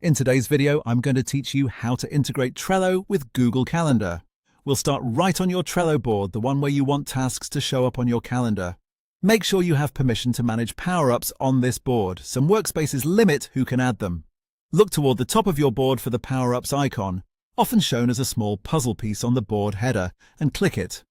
In today's video, I'm going to teach you how to integrate Trello with Google Calendar. We'll start right on your Trello board, the one where you want tasks to show up on your calendar. Make sure you have permission to manage power-ups on this board. Some workspaces limit who can add them. Look toward the top of your board for the power-ups icon, often shown as a small puzzle piece on the board header, and click it.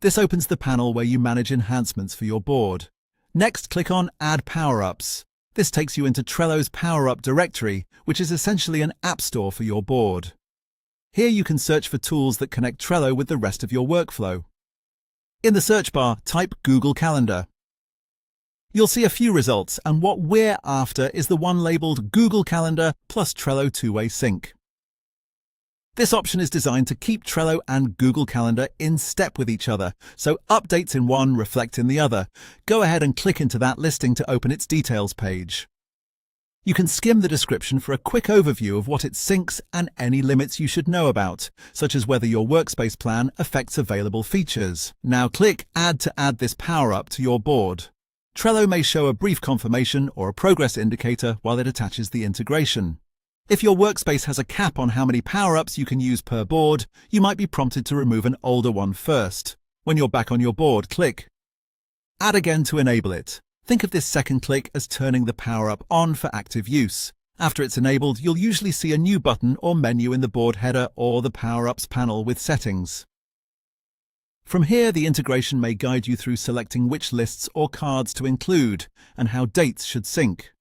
This opens the panel where you manage enhancements for your board. Next, click on Add Power-ups. This takes you into Trello's Power-Up directory, which is essentially an app store for your board. Here you can search for tools that connect Trello with the rest of your workflow. In the search bar, type Google Calendar. You'll see a few results, and what we're after is the one labeled Google Calendar plus Trello two-way sync. This option is designed to keep Trello and Google Calendar in step with each other, so updates in one reflect in the other. Go ahead and click into that listing to open its details page. You can skim the description for a quick overview of what it syncs and any limits you should know about, such as whether your workspace plan affects available features. Now click Add to add this power-up to your board. Trello may show a brief confirmation or a progress indicator while it attaches the integration. If your workspace has a cap on how many power-ups you can use per board, you might be prompted to remove an older one first. When you're back on your board, click Add again to enable it. Think of this second click as turning the power-up on for active use. After it's enabled, you'll usually see a new button or menu in the board header or the power-ups panel with settings. From here, the integration may guide you through selecting which lists or cards to include and how dates should sync.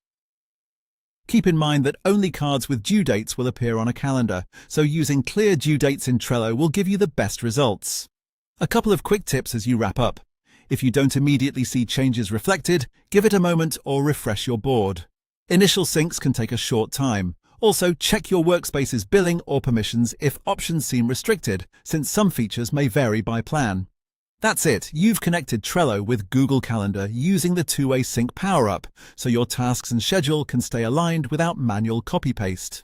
Keep in mind that only cards with due dates will appear on a calendar, so using clear due dates in Trello will give you the best results. A couple of quick tips as you wrap up. If you don't immediately see changes reflected, give it a moment or refresh your board. Initial syncs can take a short time. Also, check your workspace's billing or permissions if options seem restricted, since some features may vary by plan. That's it, you've connected Trello with Google Calendar using the two-way sync power-up, so your tasks and schedule can stay aligned without manual copy-paste.